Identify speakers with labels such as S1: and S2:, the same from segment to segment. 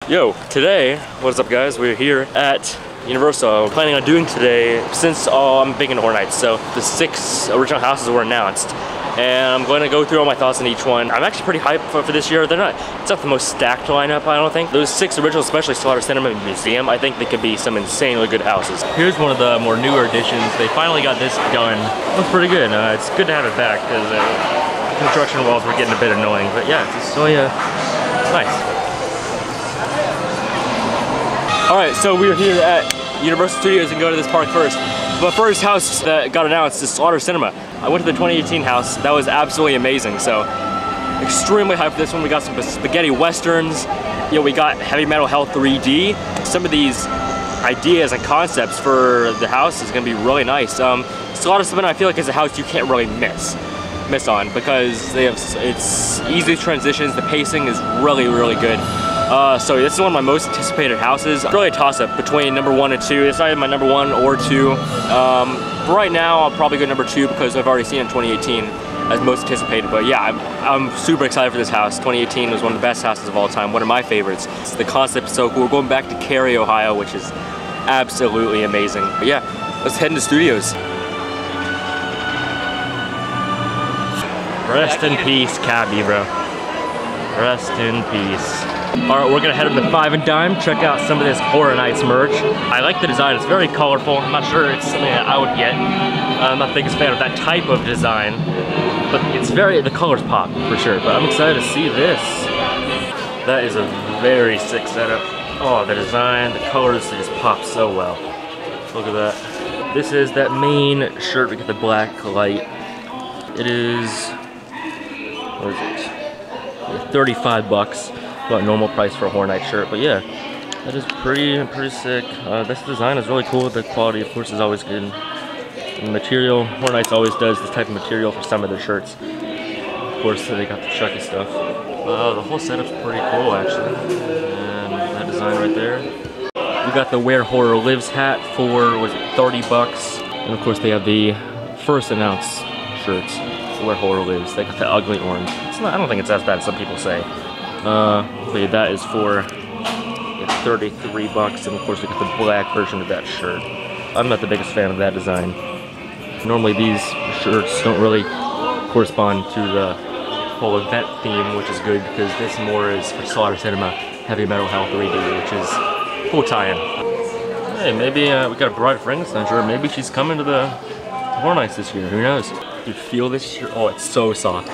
S1: Yo, today, what's up guys? We're here at Universal. We're planning on doing today, since I'm big into Horror Nights, so the 6 original houses were announced. And I'm going to go through all my thoughts on each one. I'm actually pretty hyped for this year. It's not the most stacked lineup, I don't think. Those 6 originals, especially Slaughter Cinema Museum, I think they could be some insanely good houses. Here's one of the more newer additions. They finally got this done. Looks pretty good. It's good to have it back because construction walls were getting a bit annoying. But yeah, it's really nice. Alright, so we're here at Universal Studios and go to this park first. But first house that got announced is Slaughter Cinema. I went to the 2018 house. That was absolutely amazing. So extremely hyped for this one. We got some spaghetti westerns. You know, we got Heavy Metal Hell 3D. Some of these ideas and concepts for the house is gonna be really nice. Slaughter Cinema I feel like is a house you can't really miss on because it's easy transitions. The pacing is really good. So this is one of my most anticipated houses. Really a toss-up between number 1 and 2. It's not even my number 1 or 2. But right now, I'll probably go number 2 because I've already seen it in 2018 as most anticipated. But yeah, I'm super excited for this house. 2018 was one of the best houses of all time. One of my favorites. The concept is so cool. We're going back to Cary, Ohio, which is absolutely amazing. But yeah, let's head into studios. Rest in peace, Cabby, bro. Rest in peace. Alright, we're gonna head up to 5 and Dime, check out some of this Horror Nights merch. I like the design, it's very colorful. I'm not sure it's something that I would get. I'm not the biggest fan of that type of design, but the colors pop for sure. But I'm excited to see this. That is a very sick setup. Oh, the design, the colors, they just pop so well. Look at that. This is that main shirt, we got the black light. It is, what is it? 35 bucks. About normal price for a Horror Nights shirt, but yeah, that is pretty sick. This design is really cool. The quality, of course, is always good. And the material, Horror Nights always does this type of material for some of their shirts. Of course, they got the Chucky stuff. The whole setup's pretty cool, actually. And that design right there. We got the Where Horror Lives hat for, was it 30 bucks? And of course, they have the first announced shirts, Where Horror Lives. They got the ugly orange. I don't think it's as bad as some people say. But yeah, that is for 33 bucks, and of course we got the black version of that shirt. I'm not the biggest fan of that design. Normally these shirts don't really correspond to the whole event theme, which is good because this more is for Slaughter Cinema Heavy Metal Hell 3D, which is cool tie-in. Hey, maybe we got a Bride of Frankenstein shirt. Maybe she's coming to the Horror Nights this year. Who knows? You feel this shirt? Oh, it's so soft.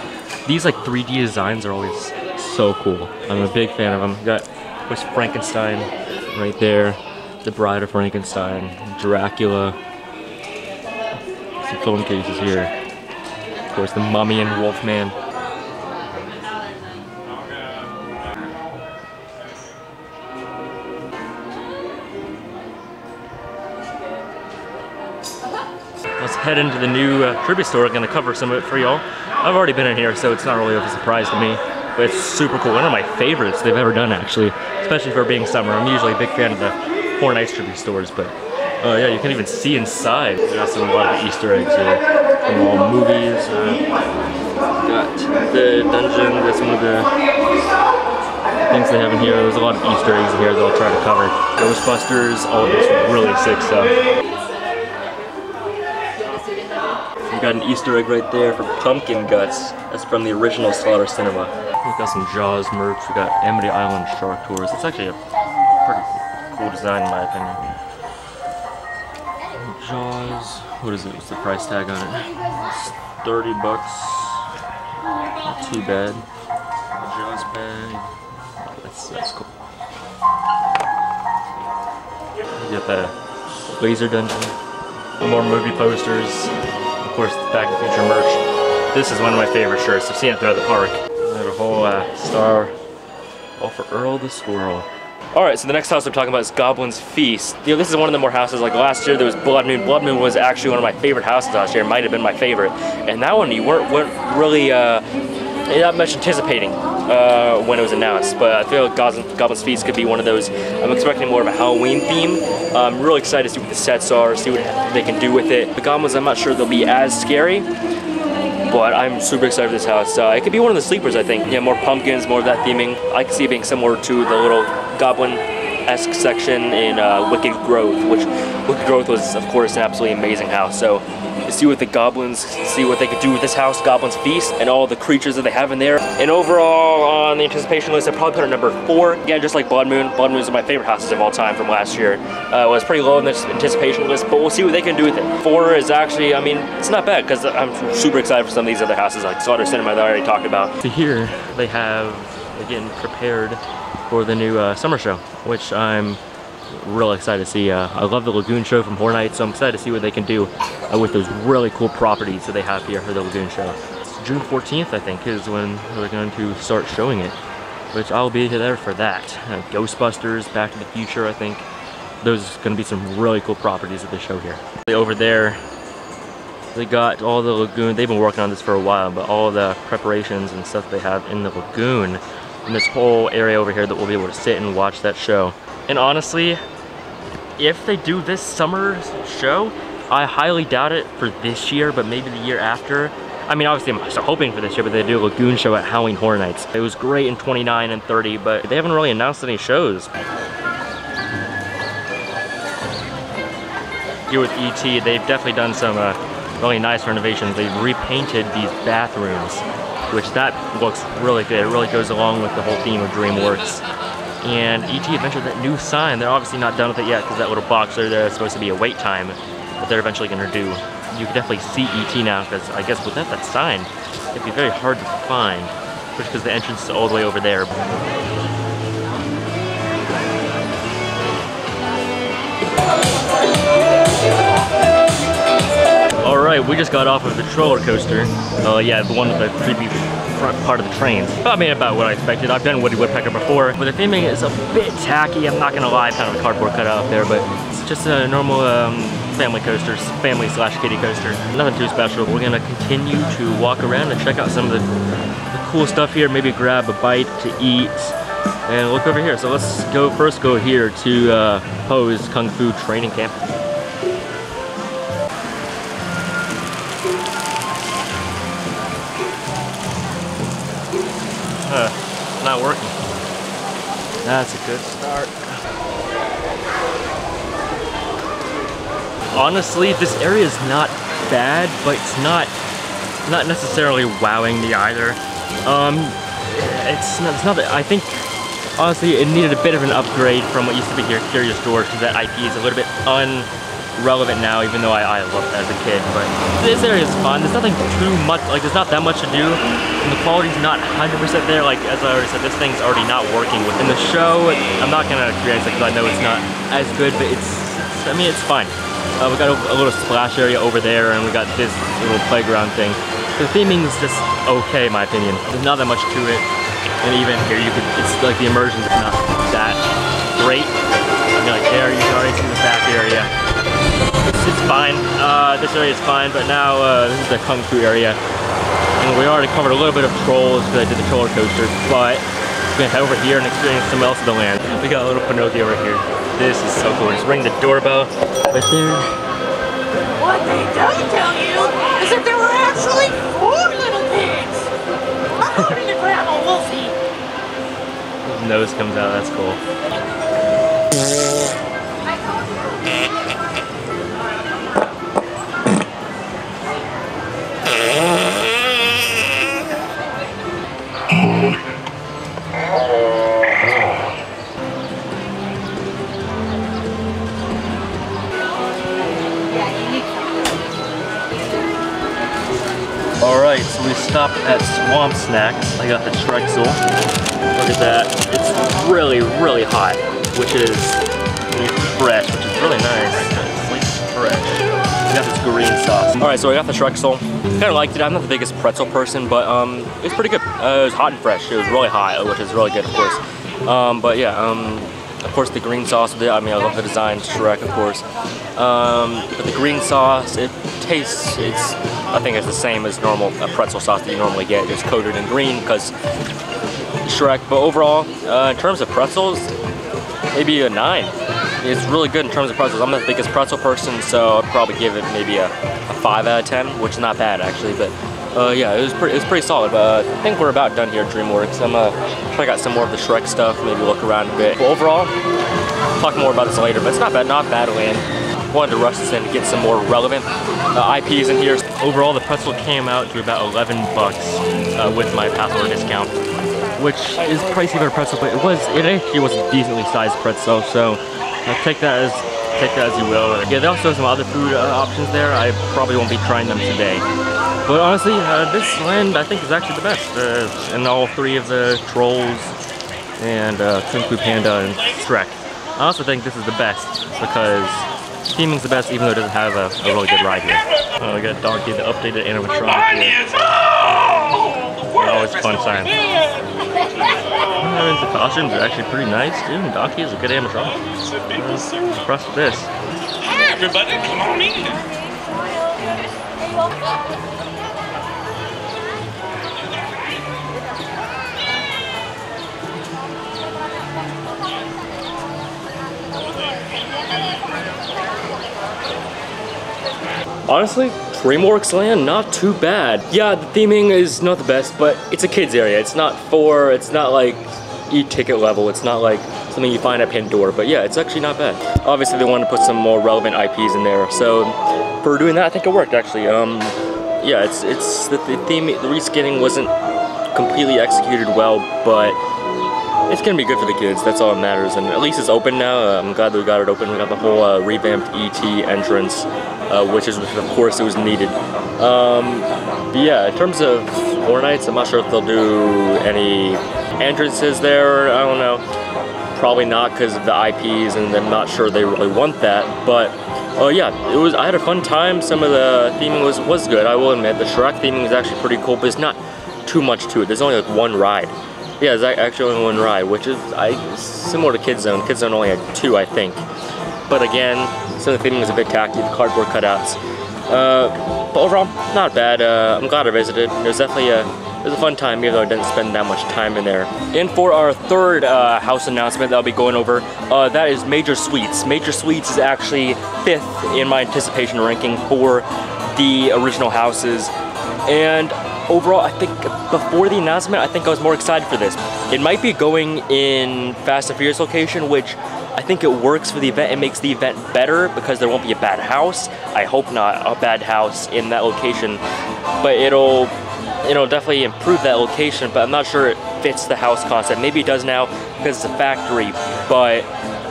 S1: These like 3D designs are always so cool. I'm a big fan of them. You got, of course, Frankenstein right there, the Bride of Frankenstein, Dracula, some phone cases here. Of course, the Mummy and Wolfman. Let's head into the new tribute store. I'm gonna cover some of it for y'all. I've already been in here, so it's not really a surprise to me. But it's super cool. One of my favorites they've ever done, actually, especially for being summer. I'm usually a big fan of the Horror Nights tribute stores, but yeah, you can even see inside. There's a lot of Easter eggs here from all movies. Got the dungeon. That's one of the things they have in here. There's a lot of Easter eggs in here that I'll try to cover. Ghostbusters, all of this really sick stuff. We got an Easter egg right there for pumpkin guts. That's from the original Slaughter Cinema. We got some Jaws merch. We got Amity Island Shark Tours. It's actually a pretty cool design in my opinion. Jaws. What is it? What's the price tag on it? It's 30 bucks. Not too bad. Jaws bag. Oh, that's cool. You got the laser dungeon. More movie posters. Of course, the Back to the Future merch. This is one of my favorite shirts. I've seen it throughout the park. There's a whole star, all for Earl the Squirrel. Alright, so the next house I'm talking about is Goblin's Feast. You know, this is one of the more houses, like last year there was Blood Moon. Blood Moon was actually one of my favorite houses last year. It might have been my favorite. And that one, you weren't really not much anticipating when it was announced. But I feel like Goblin's Feast could be one of those. I'm expecting more of a Halloween theme. I'm really excited to see what the sets are, see what they can do with it. The goblins, I'm not sure they'll be as scary, but I'm super excited for this house. It could be one of the sleepers, I think. Yeah, more pumpkins, more of that theming. I can see it being similar to the little goblin-esque section in Wicked Growth, which Wicked Growth was, of course, an absolutely amazing house. So to see what the goblins, see what they could do with this house, Goblin's Feast, and all the creatures that they have in there. And overall, on the anticipation list, I'd probably put it at number 4. Again, just like Blood Moon. Blood Moon is one of my favorite houses of all time from last year. It was pretty low on this anticipation list, but we'll see what they can do with it. 4 is actually, I mean, it's not bad, because I'm super excited for some of these other houses, like Slaughter Cinema that I already talked about. So here, they have, again, prepared for the new summer show, which I'm really excited to see. I love the Lagoon show from Horror Nights, so I'm excited to see what they can do with those really cool properties that they have here for the Lagoon show. It's June 14th, I think, is when they're going to start showing it, which I'll be there for that. Ghostbusters, Back to the Future, I think. Those are going to be some really cool properties that they show here. Over there, they got all the Lagoon. They've been working on this for a while, but all the preparations and stuff they have in the Lagoon, and this whole area over here that we'll be able to sit and watch that show. And honestly, if they do this summer show, I highly doubt it for this year, but maybe the year after. I mean, obviously I'm still hoping for this year, but they do a Lagoon show at Halloween Horror Nights. It was great in 29 and 30, but they haven't really announced any shows. Here with E.T., they've definitely done some really nice renovations. They've repainted these bathrooms, which that looks really good. It really goes along with the whole theme of DreamWorks. And E.T. Adventure, that new sign, they're obviously not done with it yet because that little box there is supposed to be a wait time, but they're eventually going to do. You can definitely see E.T. now because I guess without that sign, it'd be very hard to find, especially because the entrance is all the way over there. Alright, we just got off of the roller coaster. Yeah, the one with the creepy front part of the train. I mean, about what I expected. I've done Woody Woodpecker before, but the theming is a bit tacky. I'm not gonna lie, kind of a cardboard cutout up there, but it's just a normal family coaster, family/kiddie coaster. Nothing too special. We're gonna continue to walk around and check out some of the cool stuff here. Maybe grab a bite to eat and look over here. So let's first go here to Poe's Kung Fu Training Camp. Not working. That's a good start. Honestly, this area is not bad, but it's not necessarily wowing me either. It's not that I think honestly it needed a bit of an upgrade from what used to be here Curious George, because that IP is a little bit relevant now, even though I loved that as a kid. But this area is fun. There's nothing too much, like there's not that much to do, and the quality's not 100% there. Like as I already said, this thing's already not working within the show. I'm not gonna experience it because I know it's not as good, but I mean it's fine. We got a little splash area over there, and we got this little playground thing. The theming is just okay, in my opinion. There's not that much to it, and even here it's like the immersion's not that great. I mean, like there you can already see the back area. It's fine. This area is fine, but now this is the Kung Fu area. And we already covered a little bit of Trolls because I did the roller coaster, but we're gonna head over here and experience some else of the land. We got a little Pinocchio over here. This is so cool. Just ring the doorbell right there.
S2: What they don't tell you is that there were actually 4 little pigs. According to Grandma Wolfie.
S1: His nose comes out. That's cool. Alright, so we stopped at Swamp Snacks. I got the Trexel. Look at that. It's really, really hot, which is fresh, which is really nice. It's like fresh. We got this green sauce. Alright, so I got the Trexel. Kind of liked it. I'm not the biggest pretzel person, but it was pretty good. It was hot and fresh. It was really hot, which is really good, of course. But yeah, of course the green sauce with it. I mean, I love the design, Shrek, of course. But the green sauce, it tastes, I think it's the same as normal pretzel sauce that you normally get. It's coated in green because Shrek. But overall, in terms of pretzels, maybe a 9. It's really good in terms of pretzels. I'm not the biggest pretzel person, so I'd probably give it maybe a 5 out of 10, which is not bad actually. But Yeah, it was pretty solid. But I think we're about done here at DreamWorks. I'm gonna check out some more of the Shrek stuff, maybe look around a bit. But overall, I'll talk more about this later. But it's not bad land. Wanted to rush this in to get some more relevant IPs in here. Overall, the pretzel came out to about 11 bucks with my Pathway discount, which is pricey for a pretzel, but it actually was a decently sized pretzel. So take that as you will. Yeah, they also have some other food options there. I probably won't be trying them today. But honestly, this land I think is actually the best. And all three of the Trolls and Kung Fu Panda and Shrek. I also think this is the best because theming's the best even though it doesn't have a really good ride here. We got Donkey, the updated animatronic here. Always fun time. The costumes are actually pretty nice too. Donkey is a good animatronic. Impressed with this.
S2: Hi everybody, come on in.
S1: Honestly, DreamWorks Land, not too bad. Yeah, the theming is not the best, but it's a kids area. It's not like e-ticket level. It's not like something you find at Pandora, but yeah, it's actually not bad. Obviously, they wanted to put some more relevant IPs in there, so for doing that, I think it worked actually. Yeah, it's the theme, the reskinning wasn't completely executed well, but it's gonna be good for the kids. That's all that matters, and at least it's open now. I'm glad that we got it open. We got the whole revamped ET entrance, which of course it was needed. But yeah, in terms of Horror Nights, I'm not sure if they'll do any entrances there. I don't know. Probably not because of the IPs, and I'm not sure they really want that. But yeah, I had a fun time. Some of the theming was good. I will admit the Shrek theming is actually pretty cool, but there's not too much to it. There's only like one ride. Yeah, there's actually only one ride, which is similar to Kids Zone. Kids Zone only had 2, I think. But again, some of the theming was a bit tacky, the cardboard cutouts. But overall, not bad. I'm glad I visited. It was definitely a fun time, even though I didn't spend that much time in there. And for our third house announcement that I'll be going over, that is Major Suites. Major Suites is actually 5th in my anticipation ranking for the original houses. And overall, I think before the announcement, I think I was more excited for this. It might be going in Fast and Furious location, which I think it works for the event. It makes the event better because there won't be a bad house. I hope not a bad house in that location, but it'll definitely improve that location, but I'm not sure it fits the house concept. Maybe it does now because it's a factory, but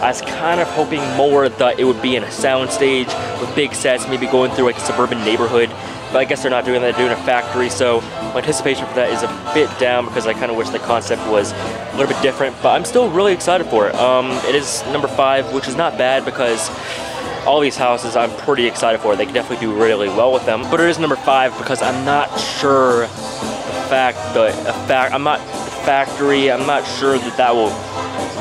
S1: I was kind of hoping more that it would be in a soundstage with big sets, maybe going through like a suburban neighborhood. But I guess they're not doing that, they're doing a factory, so my anticipation for that is a bit down because I kind of wish the concept was a little bit different, but I'm still really excited for it. It is number 5, which is not bad because all these houses I'm pretty excited for. They can definitely do really well with them, but it is number 5 because I'm not sure I'm not sure that will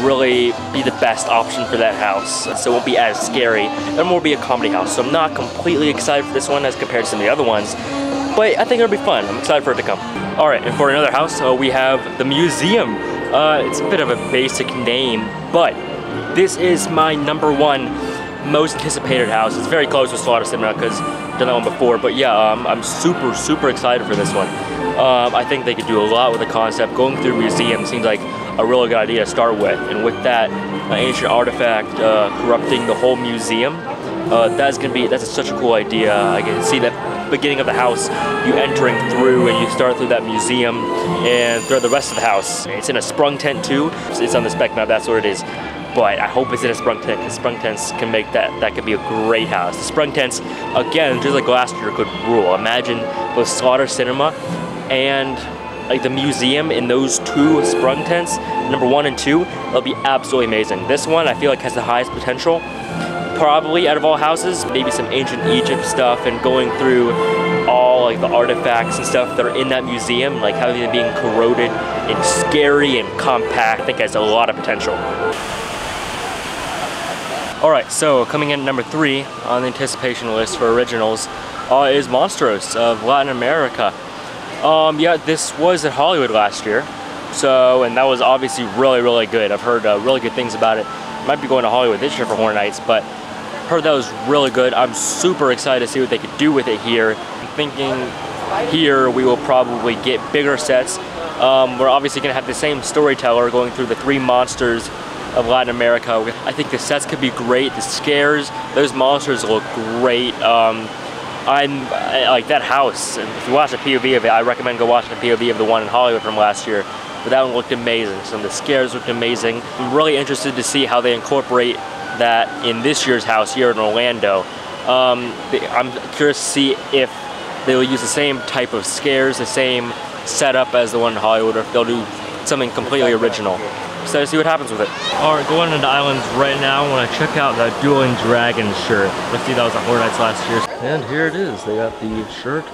S1: really be the best option for that house, so it won't be as scary. It will be a comedy house, so I'm not completely excited for this one as compared to some of the other ones, but I think it'll be fun. I'm excited for it to come. Alright, and for another house, we have the museum. It's a bit of a basic name, but this is my number 1 most anticipated house. It's very close with Slaughter Cinema because I've done that one before, but yeah, I'm super excited for this one. I think they could do a lot with the concept. Going through museums seems like a really good idea to start with, and with that ancient artifact corrupting the whole museum, that's such a cool idea. I can see that beginning of the house, you entering through and you start through that museum and through the rest of the house. It's in a sprung tent too. It's on the spec map, that's what it is. But I hope it's in a sprung tent, because sprung tents can make that could be a great house. The sprung tents, again, just like last year, could rule. Imagine both Slaughter Cinema and like the museum in those 2 sprung tents, number 1 and 2, it'll be absolutely amazing. This one I feel like has the highest potential, probably out of all houses. Maybe some ancient Egypt stuff and going through all like the artifacts and stuff that are in that museum, like how they're being corroded and scary and compact. I think has a lot of potential. Alright, so coming in at number 3 on the anticipation list for originals is Monstros of Latin America. Yeah, this was at Hollywood last year, and that was obviously really good. I've heard really good things about it. Might be going to Hollywood this year for Horror Nights, but heard that was really good. I'm super excited to see what they could do with it here. I'm thinking here we will probably get bigger sets. We're obviously going to have the same storyteller going through the 3 monsters of Latin America. I think the sets could be great. The scares, those monsters look great. I like that house. If you watch a POV of it, I recommend go watch the POV of the one in Hollywood from last year. But that one looked amazing. Some of the scares looked amazing. I'm really interested to see how they incorporate that in this year's house here in Orlando. I'm curious to see if they will use the same type of scares, the same setup as the one in Hollywood, or if they'll do something completely original. So to see what happens with it. Alright, going into Islands right now. I want to check out the Dueling Dragons shirt. Let's see, that was at Horror Nights last year. And here it is. They got the shirt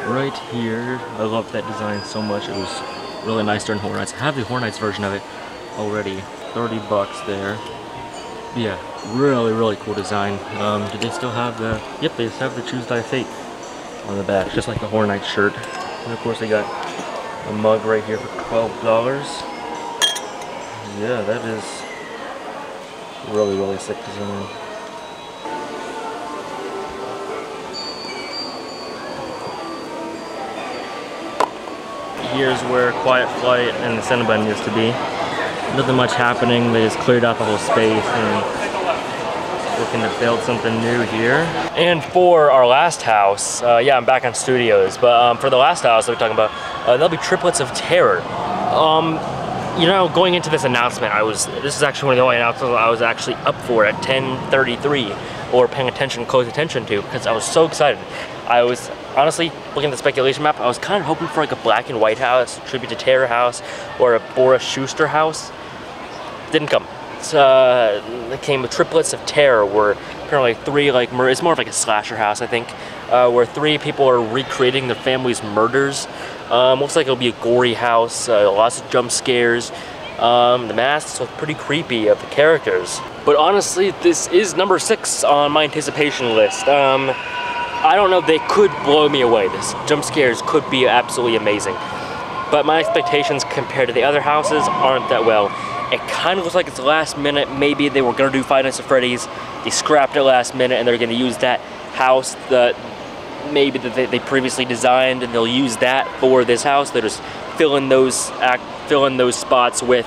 S1: right here. I love that design so much. It was really nice during Horror Nights. I have the Horror Nights version of it already. 30 bucks there. Yeah, really cool design. Do they still have the... Yep, they just have the Choose Thy Fate on the back, just like the Horror Nights shirt. And of course they got a mug right here for $12. Yeah, that is really sick design. Here's where Quiet Flight and the Cinnabon used to be. Nothing much happening. They just cleared out the whole space and looking to build something new here. And for our last house, yeah, I'm back on studios, but for the last house that we're talking about, there'll be Triplets of Terror. You know, going into this announcement, this is actually one of the only announcements I was actually up for at 10:33, or paying close attention to, because I was so excited. I was honestly looking at the speculation map. I was kind of hoping for like a black and white house, a tribute to Terror house, or a Boris Schuster house. Didn't come. It came with Triplets of Terror, where apparently 3 like it's more of like a slasher house, I think, where 3 people are recreating their family's murders. Looks like it'll be a gory house, lots of jump scares. The masks look pretty creepy of the characters. But honestly, this is number 6 on my anticipation list. I don't know, they could blow me away. This jump scares could be absolutely amazing. But my expectations compared to the other houses aren't that well. It kind of looks like it's last minute. Maybe they were gonna do Five Nights at Freddy's. They scrapped it last minute and they're gonna use that house that maybe that they previously designed, and they'll use that for this house. They're just fill in those spots with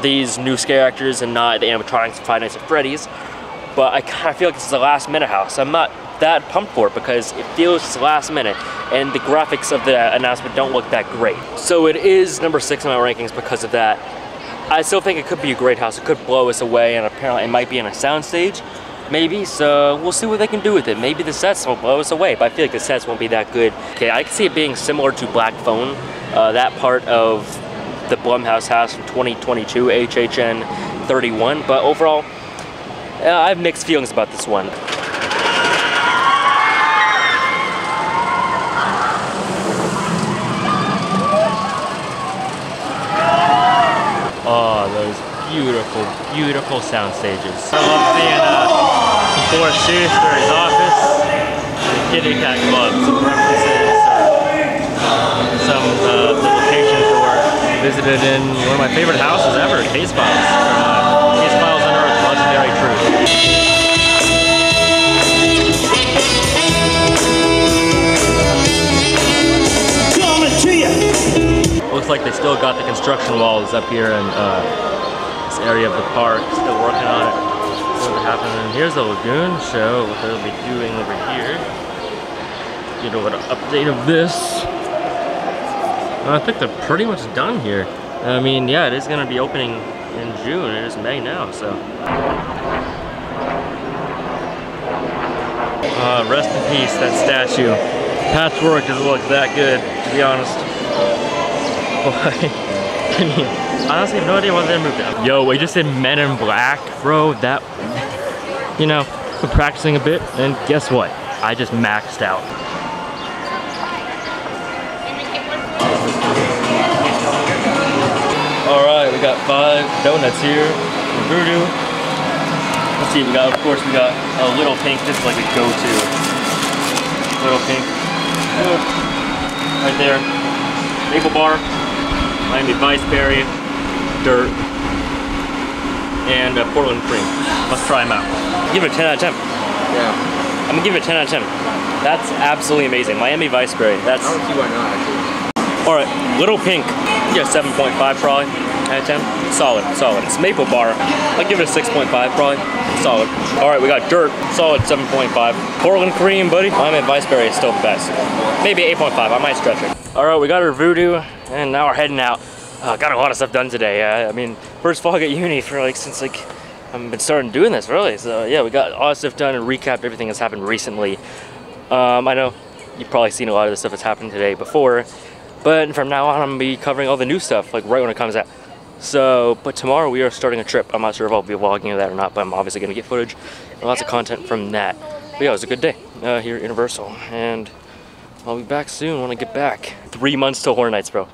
S1: these new scare actors and not the animatronics of Five Nights at Freddy's. But I kind of feel like this is a last minute house. I'm not that pumped for it because it feels last minute and the graphics of the announcement don't look that great. So it is number 6 in my rankings because of that. I still think it could be a great house. It could blow us away, and apparently it might be in a soundstage. Maybe, so we'll see what they can do with it. Maybe the sets will blow us away, but I feel like the sets won't be that good. Okay, I can see it being similar to Black Phone, that part of the Blumhouse house from 2022, HHN 31, but overall, I have mixed feelings about this one. Oh, those beautiful sound stages. I love seeing Boris Schuster, his office, the Kitty Cat Club, some references, some of the locations that were visited in one of my favorite houses ever, Case Files. Case Files Unearthed, Legendary Truth. Looks like they still got the construction walls up here in this area of the park. Still working on it. What's happening? Here's the lagoon. Show what they'll be doing over here. Get a little update of this. I think they're pretty much done here. I mean, yeah, it is going to be opening in June. It is May now, so. Rest in peace, that statue. Patchwork doesn't look that good, to be honest. I honestly have no idea why they moved it. Yo, we just did Men in Black, bro. That, you know, been practicing a bit, and guess what? I just maxed out. All right, we got 5 donuts here from Voodoo. Let's see, of course, we got a Little Pink. This is like a go-to. Little Pink. Good. Right there. Maple Bar. Miami Vice Berry, Dirt, and Portland Cream. Let's try them out. Give it a 10 out of 10.
S3: Yeah.
S1: I'm gonna give it a 10 out of 10. That's absolutely amazing. Miami Viceberry. That's.
S3: I don't see why not, actually.
S1: All right, Little Pink. Yeah, 7.5 probably out of 10. Solid, solid. It's Maple Bar. I'll give it a 6.5 probably. Solid. All right, we got Dirt. Solid 7.5. Portland Cream, buddy. Miami Viceberry is still the best. Maybe 8.5. I might stretch it. All right, we got our Voodoo, and now we're heading out. Got a lot of stuff done today. I mean, first vlog at uni for like since like I've been starting doing this really. So yeah, we got all the stuff done and recapped everything that's happened recently. I know you've probably seen a lot of the stuff that's happened today before, but from now on I'm gonna be covering all the new stuff like right when it comes out. So, but tomorrow we are starting a trip. I'm not sure if I'll be vlogging that or not, but I'm obviously gonna get footage and lots of content from that. But yeah, it was a good day here at Universal, and I'll be back soon when I get back. 3 months till Horror Nights, bro.